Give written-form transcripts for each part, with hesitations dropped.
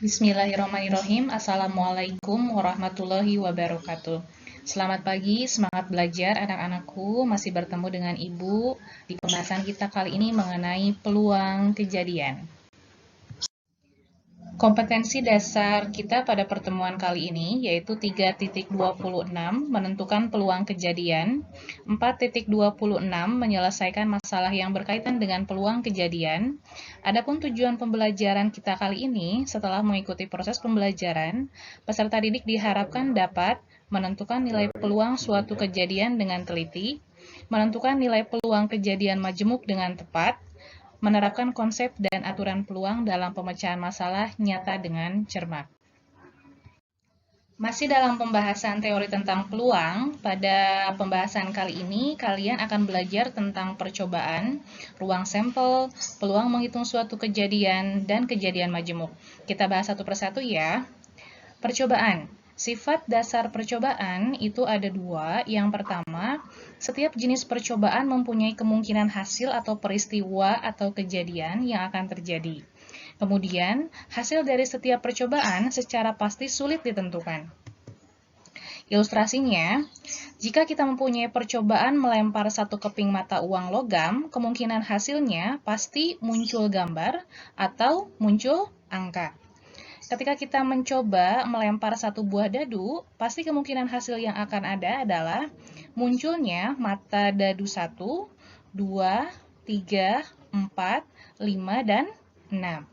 Bismillahirrahmanirrahim. Assalamualaikum warahmatullahi wabarakatuh. Selamat pagi, semangat belajar anak-anakku. Masih bertemu dengan Ibu di pembahasan kita kali ini mengenai peluang kejadian. Kompetensi dasar kita pada pertemuan kali ini yaitu 3.26 menentukan peluang kejadian, 4.26 menyelesaikan masalah yang berkaitan dengan peluang kejadian. Adapun tujuan pembelajaran kita kali ini, setelah mengikuti proses pembelajaran, peserta didik diharapkan dapat menentukan nilai peluang suatu kejadian dengan teliti, menentukan nilai peluang kejadian majemuk dengan tepat, menerapkan konsep dan aturan peluang dalam pemecahan masalah nyata dengan cermat. Masih dalam pembahasan teori tentang peluang, pada pembahasan kali ini kalian akan belajar tentang percobaan, ruang sampel, peluang menghitung suatu kejadian, dan kejadian majemuk. Kita bahas satu persatu ya. Percobaan. Sifat dasar percobaan itu ada dua. Yang pertama, setiap jenis percobaan mempunyai kemungkinan hasil atau peristiwa atau kejadian yang akan terjadi. Kemudian, hasil dari setiap percobaan secara pasti sulit ditentukan. Ilustrasinya, jika kita mempunyai percobaan melempar satu keping mata uang logam, kemungkinan hasilnya pasti muncul gambar atau muncul angka. Ketika kita mencoba melempar satu buah dadu, pasti kemungkinan hasil yang akan ada adalah munculnya mata dadu 1, 2, 3, 4, 5, dan 6.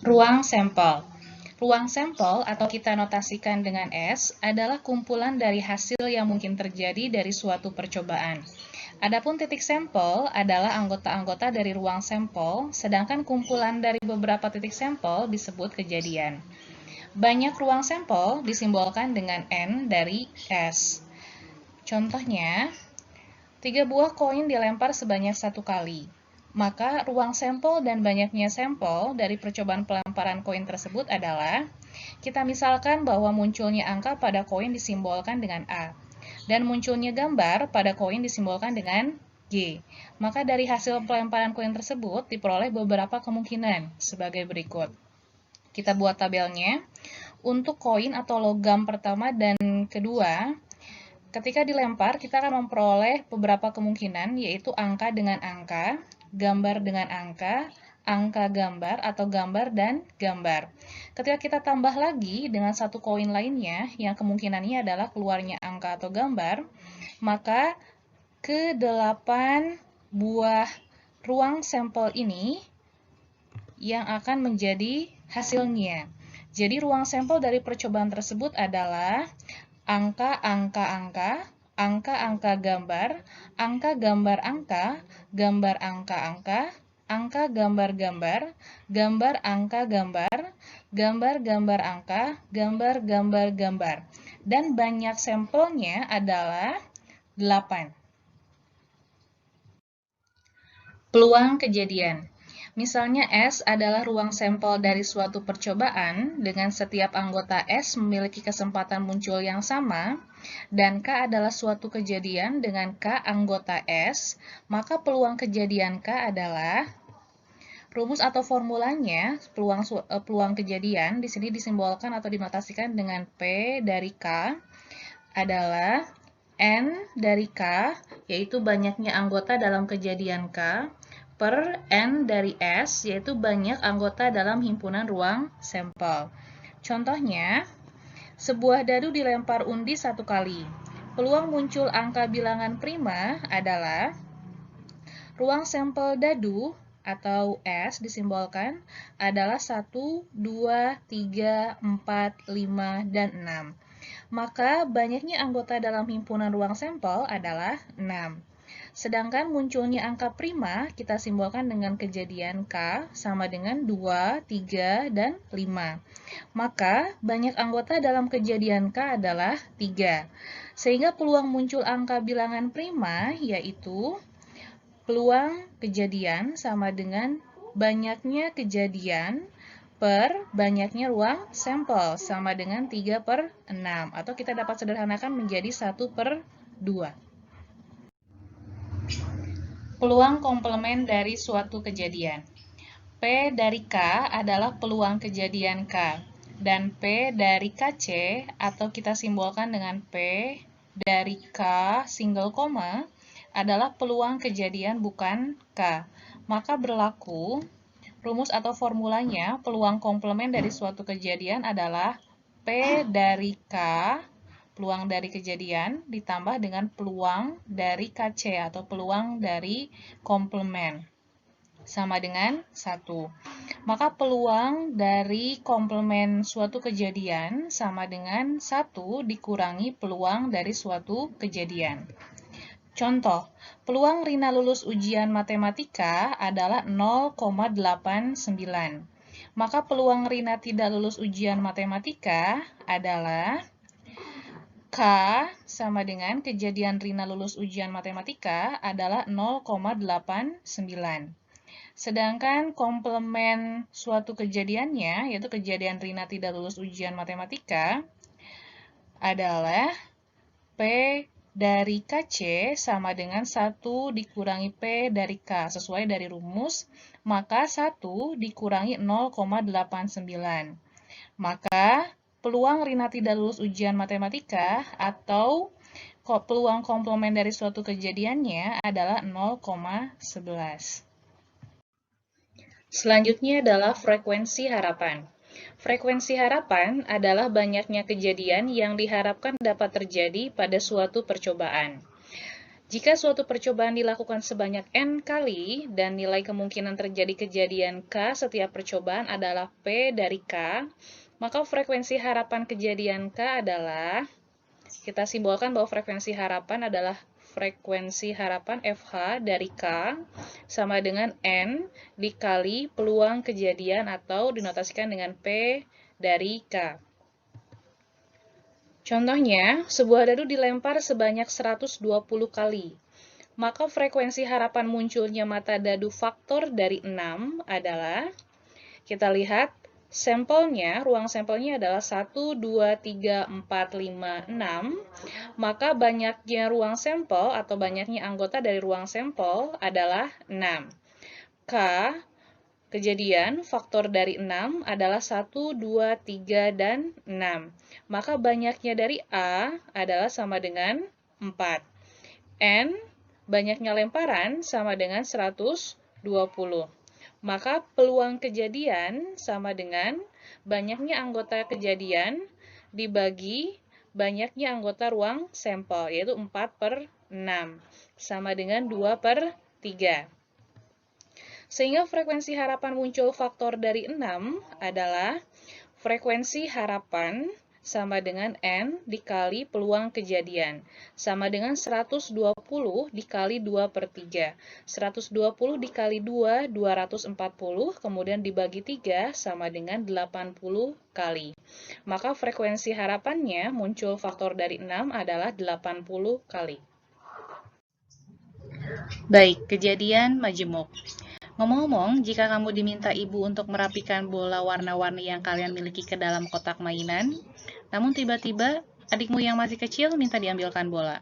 Ruang sampel. Ruang sampel atau kita notasikan dengan S adalah kumpulan dari hasil yang mungkin terjadi dari suatu percobaan. Adapun titik sampel adalah anggota-anggota dari ruang sampel, sedangkan kumpulan dari beberapa titik sampel disebut kejadian. Banyak ruang sampel disimbolkan dengan N dari S. Contohnya, 3 buah koin dilempar sebanyak 1 kali. Maka ruang sampel dan banyaknya sampel dari percobaan pelemparan koin tersebut adalah, kita misalkan bahwa munculnya angka pada koin disimbolkan dengan A, dan munculnya gambar pada koin disimbolkan dengan G. Maka dari hasil pelemparan koin tersebut diperoleh beberapa kemungkinan sebagai berikut. Kita buat tabelnya. Untuk koin atau logam pertama dan kedua, ketika dilempar kita akan memperoleh beberapa kemungkinan, yaitu angka dengan angka, gambar dengan angka gambar atau gambar dan gambar. Ketika kita tambah lagi dengan satu koin lainnya yang kemungkinannya adalah keluarnya angka atau gambar, maka ke-8 buah ruang sampel ini yang akan menjadi hasilnya. Jadi ruang sampel dari percobaan tersebut adalah angka-angka-angka, angka-angka gambar, angka gambar angka, gambar angka-angka, angka gambar-gambar, gambar angka gambar, gambar gambar angka, gambar gambar gambar. Dan banyak sampelnya adalah 8. Peluang kejadian. Misalnya S adalah ruang sampel dari suatu percobaan dengan setiap anggota S memiliki kesempatan muncul yang sama, dan K adalah suatu kejadian dengan K anggota S, maka peluang kejadian K adalah, rumus atau formulanya, peluang kejadian di sini disimbolkan atau dinotasikan dengan P dari K adalah N dari K, yaitu banyaknya anggota dalam kejadian K, per N dari S, yaitu banyak anggota dalam himpunan ruang sampel. Contohnya, sebuah dadu dilempar undi 1 kali. Peluang muncul angka bilangan prima adalah, ruang sampel dadu atau S disimbolkan adalah 1, 2, 3, 4, 5, dan 6. Maka banyaknya anggota dalam himpunan ruang sampel adalah 6. Sedangkan munculnya angka prima kita simbolkan dengan kejadian K sama dengan 2, 3, dan 5. Maka banyak anggota dalam kejadian K adalah 3. Sehingga peluang muncul angka bilangan prima yaitu peluang kejadian sama dengan banyaknya kejadian per banyaknya ruang sampel sama dengan 3/6, atau kita dapat sederhanakan menjadi 1/2. Peluang komplement dari suatu kejadian. P dari K adalah peluang kejadian K, dan P dari KC, atau kita simbolkan dengan P dari K single koma, adalah peluang kejadian bukan K. Maka berlaku rumus atau formulanya, peluang komplement dari suatu kejadian adalah P dari K, peluang dari kejadian, ditambah dengan peluang dari KC atau peluang dari komplement, sama dengan 1. Maka peluang dari komplement suatu kejadian sama dengan 1 dikurangi peluang dari suatu kejadian. Contoh, peluang Rina lulus ujian matematika adalah 0,89. Maka peluang Rina tidak lulus ujian matematika adalah K sama dengan kejadian Rina lulus ujian matematika adalah 0,89. Sedangkan komplement suatu kejadiannya, yaitu kejadian Rina tidak lulus ujian matematika, adalah P dari KC sama dengan 1 dikurangi P dari K. Sesuai dari rumus, maka 1 dikurangi 0,89. Maka peluang Rina tidak lulus ujian matematika atau peluang komplement dari suatu kejadiannya adalah 0,11. Selanjutnya adalah frekuensi harapan. Frekuensi harapan adalah banyaknya kejadian yang diharapkan dapat terjadi pada suatu percobaan. Jika suatu percobaan dilakukan sebanyak N kali dan nilai kemungkinan terjadi kejadian K setiap percobaan adalah P dari K, maka frekuensi harapan kejadian K adalah, kita simbolkan bahwa frekuensi harapan adalah frekuensi harapan FH dari K sama dengan N dikali peluang kejadian atau dinotasikan dengan P dari K. Contohnya, sebuah dadu dilempar sebanyak 120 kali. Maka frekuensi harapan munculnya mata dadu faktor dari 6 adalah, kita lihat, sampelnya, ruang sampelnya adalah 1, 2, 3, 4, 5, 6. Maka banyaknya ruang sampel atau banyaknya anggota dari ruang sampel adalah 6. K, kejadian faktor dari 6 adalah 1, 2, 3, dan 6. Maka banyaknya dari A adalah sama dengan 4. N, banyaknya lemparan sama dengan 120. Maka peluang kejadian sama dengan banyaknya anggota kejadian dibagi banyaknya anggota ruang sampel, yaitu 4/6, sama dengan 2/3. Sehingga frekuensi harapan muncul faktor dari 6 adalah frekuensi harapan sama dengan N dikali peluang kejadian, sama dengan 120 dikali 2/3. 120 dikali 2, 240, kemudian dibagi 3, sama dengan 80 kali. Maka frekuensi harapannya muncul faktor dari 6 adalah 80 kali. Baik, kejadian majemuk. Ngomong-ngomong, jika kamu diminta ibu untuk merapikan bola warna-warni yang kalian miliki ke dalam kotak mainan, namun tiba-tiba adikmu yang masih kecil minta diambilkan bola,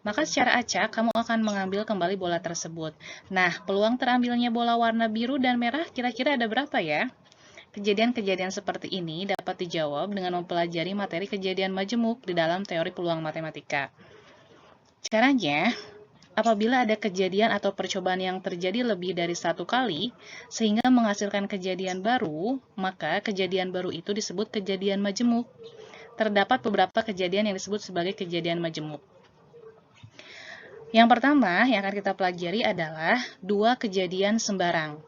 maka secara acak kamu akan mengambil kembali bola tersebut. Nah, peluang terambilnya bola warna biru dan merah kira-kira ada berapa ya? Kejadian-kejadian seperti ini dapat dijawab dengan mempelajari materi kejadian majemuk di dalam teori peluang matematika. Caranya, apabila ada kejadian atau percobaan yang terjadi lebih dari satu kali, sehingga menghasilkan kejadian baru, maka kejadian baru itu disebut kejadian majemuk. Terdapat beberapa kejadian yang disebut sebagai kejadian majemuk. Yang pertama yang akan kita pelajari adalah dua kejadian sembarang.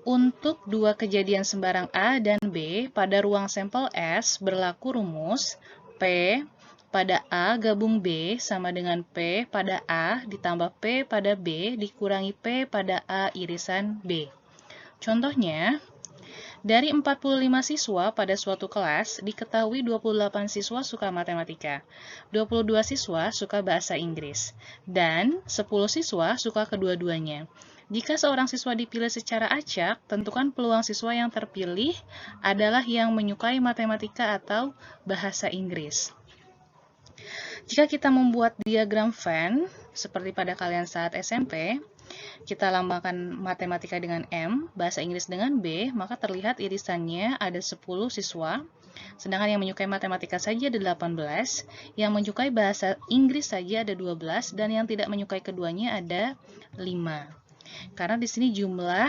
Untuk dua kejadian sembarang A dan B pada ruang sampel S berlaku rumus P pada A gabung B sama dengan P pada A ditambah P pada B dikurangi P pada A irisan B. Contohnya, dari 45 siswa pada suatu kelas, diketahui 28 siswa suka matematika, 22 siswa suka bahasa Inggris, dan 10 siswa suka kedua-duanya. Jika seorang siswa dipilih secara acak, tentukan peluang siswa yang terpilih adalah yang menyukai matematika atau bahasa Inggris. Jika kita membuat diagram Venn, seperti pada kalian saat SMP, kita lambangkan matematika dengan M, bahasa Inggris dengan B, maka terlihat irisannya ada 10 siswa, sedangkan yang menyukai matematika saja ada 18, yang menyukai bahasa Inggris saja ada 12, dan yang tidak menyukai keduanya ada 5. Karena di sini jumlah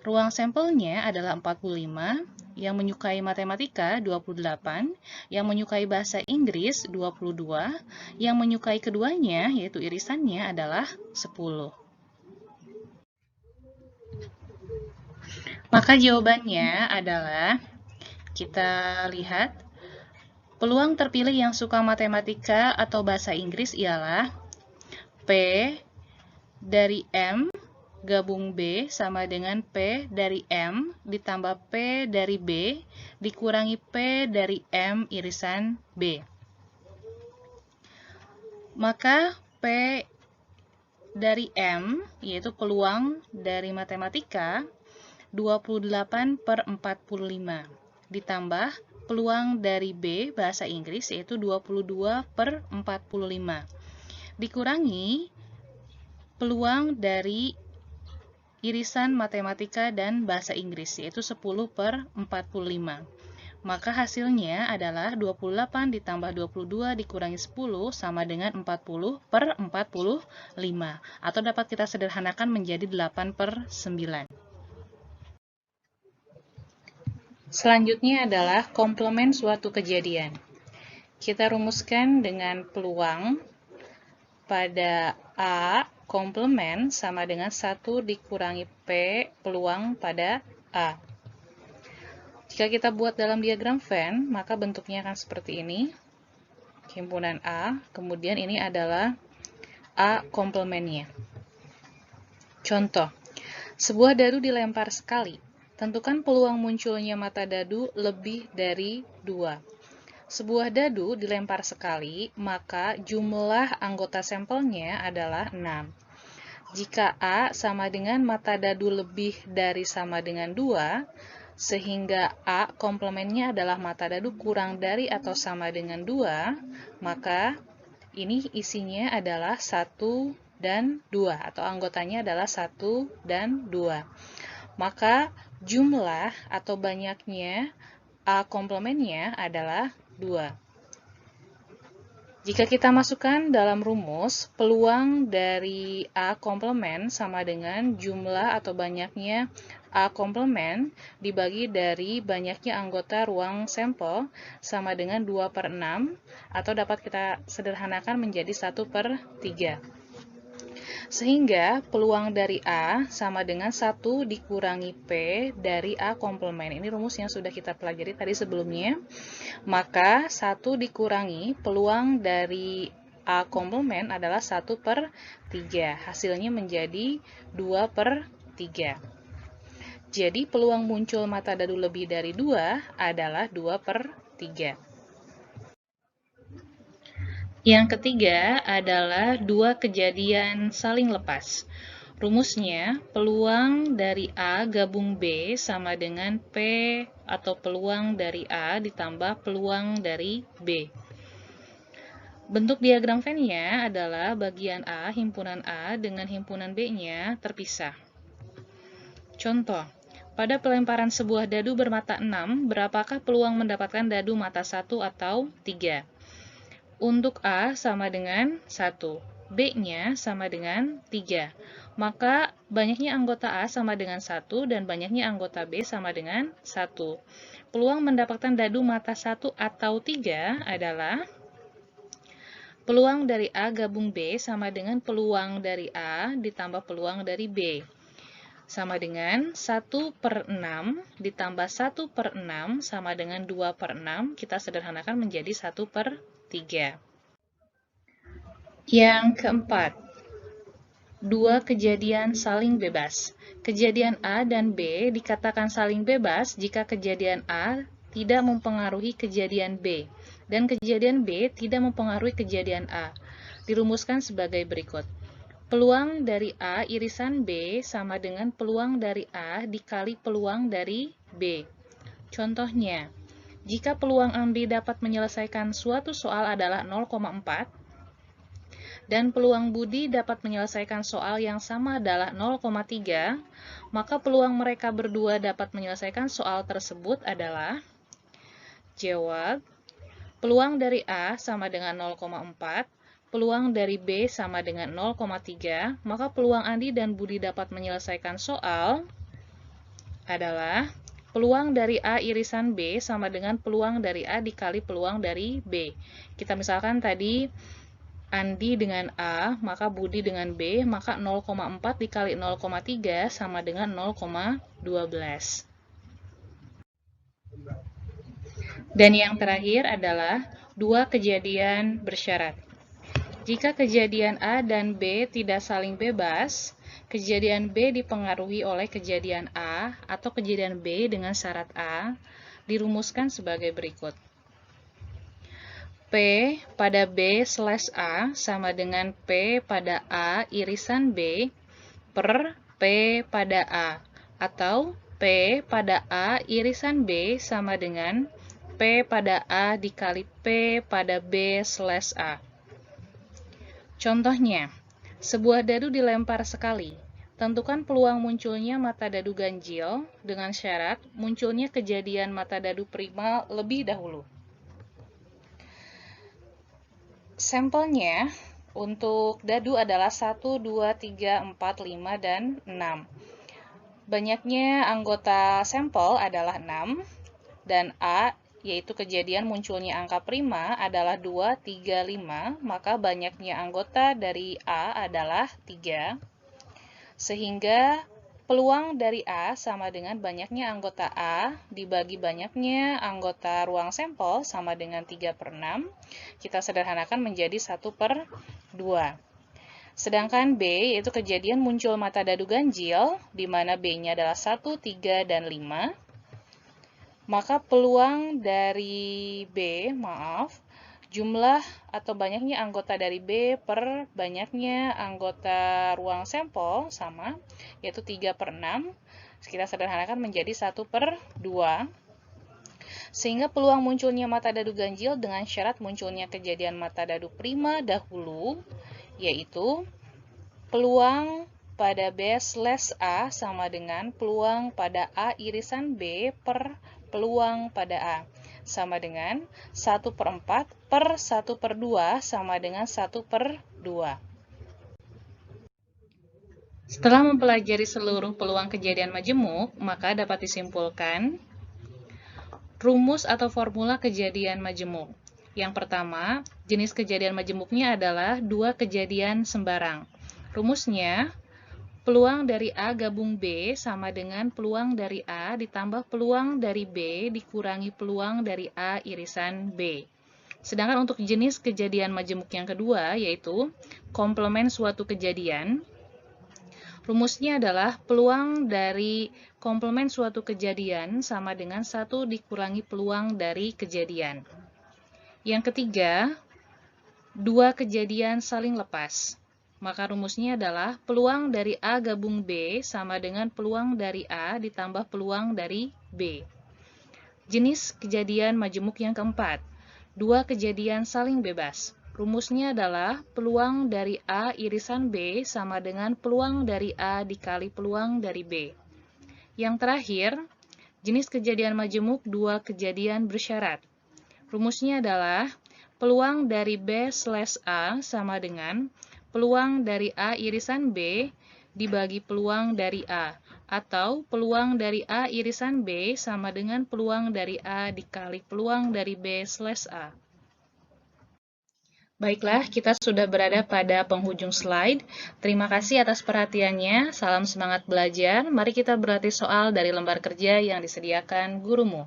ruang sampelnya adalah 45, yang menyukai matematika 28, yang menyukai bahasa Inggris 22, yang menyukai keduanya yaitu irisannya adalah 10. Maka jawabannya adalah, kita lihat, peluang terpilih yang suka matematika atau bahasa Inggris ialah P dari M gabung B sama dengan P dari M ditambah P dari B dikurangi P dari M irisan B. Maka P dari M, yaitu peluang dari matematika, 28/45 ditambah peluang dari B bahasa Inggris yaitu 22/45 dikurangi peluang dari irisan matematika dan bahasa Inggris yaitu 10/45. Maka hasilnya adalah 28 ditambah 22 dikurangi 10 sama dengan 40/45 atau dapat kita sederhanakan menjadi 8/9. Selanjutnya adalah komplement suatu kejadian. Kita rumuskan dengan peluang pada A komplement sama dengan 1 dikurangi P peluang pada A. Jika kita buat dalam diagram Venn, maka bentuknya akan seperti ini. Himpunan A, kemudian ini adalah A komplementnya. Contoh, sebuah dadu dilempar sekali. Tentukan peluang munculnya mata dadu lebih dari 2. Sebuah dadu dilempar sekali, maka jumlah anggota sampelnya adalah 6. Jika A sama dengan mata dadu lebih dari sama dengan 2, sehingga A komplementnya adalah mata dadu kurang dari atau sama dengan 2, maka ini isinya adalah 1 dan 2, atau anggotanya adalah 1 dan 2. Maka jumlah atau banyaknya A komplementnya adalah 2. Jika kita masukkan dalam rumus, peluang dari A komplement sama dengan jumlah atau banyaknya A komplement dibagi dari banyaknya anggota ruang sampel sama dengan 2/6 atau dapat kita sederhanakan menjadi 1/3. Sehingga peluang dari A sama dengan 1 dikurangi P dari A komplement. Ini rumus yang sudah kita pelajari tadi sebelumnya. Maka 1 dikurangi peluang dari A komplement adalah 1/3. Hasilnya menjadi 2/3. Jadi peluang muncul mata dadu lebih dari 2 adalah 2/3. Yang ketiga adalah dua kejadian saling lepas. Rumusnya, peluang dari A gabung B sama dengan P atau peluang dari A ditambah peluang dari B. Bentuk diagram Venn-nya adalah bagian A, himpunan A dengan himpunan B-nya terpisah. Contoh, pada pelemparan sebuah dadu bermata 6, berapakah peluang mendapatkan dadu mata 1 atau 3? Untuk A sama dengan 1, B-nya sama dengan 3. Maka banyaknya anggota A sama dengan 1 dan banyaknya anggota B sama dengan 1. Peluang mendapatkan dadu mata 1 atau 3 adalah peluang dari A gabung B sama dengan peluang dari A ditambah peluang dari B. Sama dengan 1/6 ditambah 1/6 sama dengan 2/6, kita sederhanakan menjadi 1/3. Yang keempat, dua kejadian saling bebas. Kejadian A dan B dikatakan saling bebas jika kejadian A tidak mempengaruhi kejadian B, dan kejadian B tidak mempengaruhi kejadian A. Dirumuskan sebagai berikut. Peluang dari A irisan B sama dengan peluang dari A dikali peluang dari B. Contohnya, jika peluang Ambi dapat menyelesaikan suatu soal adalah 0,4, dan peluang Budi dapat menyelesaikan soal yang sama adalah 0,3, maka peluang mereka berdua dapat menyelesaikan soal tersebut adalah jawab, peluang dari A sama dengan 0,4, peluang dari B sama dengan 0,3, maka peluang Andi dan Budi dapat menyelesaikan soal adalah peluang dari A irisan B sama dengan peluang dari A dikali peluang dari B. Kita misalkan tadi Andi dengan A, maka Budi dengan B, maka 0,4 dikali 0,3 sama dengan 0,12. Dan yang terakhir adalah dua kejadian bersyarat. Jika kejadian A dan B tidak saling bebas, kejadian B dipengaruhi oleh kejadian A atau kejadian B dengan syarat A dirumuskan sebagai berikut. P pada B/A sama dengan P pada A irisan B per P pada A, atau P pada A irisan B sama dengan P pada A dikali P pada B/A. Contohnya, sebuah dadu dilempar sekali. Tentukan peluang munculnya mata dadu ganjil dengan syarat munculnya kejadian mata dadu prima lebih dahulu. Sampelnya untuk dadu adalah 1, 2, 3, 4, 5, dan 6. Banyaknya anggota sampel adalah 6, dan A yaitu kejadian munculnya angka prima adalah 2, 3, 5, maka banyaknya anggota dari A adalah 3, sehingga peluang dari A sama dengan banyaknya anggota A dibagi banyaknya anggota ruang sampel sama dengan 3/6, kita sederhanakan menjadi 1/2. Sedangkan B yaitu kejadian muncul mata dadu ganjil, di mana B-nya adalah 1, 3, dan 5, maka peluang dari B, jumlah atau banyaknya anggota dari B per banyaknya anggota ruang sampel sama, yaitu 3/6, kita sederhanakan menjadi 1/2, sehingga peluang munculnya mata dadu ganjil dengan syarat munculnya kejadian mata dadu prima dahulu, yaitu peluang pada B/A sama dengan peluang pada A irisan B per peluang pada A, sama dengan 1/4 per 1/2 sama dengan 1/2. Setelah mempelajari seluruh peluang kejadian majemuk, maka dapat disimpulkan rumus atau formula kejadian majemuk. Yang pertama, jenis kejadian majemuknya adalah dua kejadian sembarang. Rumusnya, peluang dari A gabung B sama dengan peluang dari A ditambah peluang dari B dikurangi peluang dari A irisan B. Sedangkan untuk jenis kejadian majemuk yang kedua, yaitu komplement suatu kejadian, rumusnya adalah peluang dari komplement suatu kejadian sama dengan 1 dikurangi peluang dari kejadian. Yang ketiga, dua kejadian saling lepas. Maka rumusnya adalah peluang dari A gabung B sama dengan peluang dari A ditambah peluang dari B. Jenis kejadian majemuk yang keempat, dua kejadian saling bebas. Rumusnya adalah peluang dari A irisan B sama dengan peluang dari A dikali peluang dari B. Yang terakhir, jenis kejadian majemuk dua kejadian bersyarat. Rumusnya adalah peluang dari B/A sama dengan peluang dari A irisan B dibagi peluang dari A, atau peluang dari A irisan B sama dengan peluang dari A dikali peluang dari B/A. Baiklah, kita sudah berada pada penghujung slide. Terima kasih atas perhatiannya. Salam semangat belajar. Mari kita berlatih soal dari lembar kerja yang disediakan gurumu.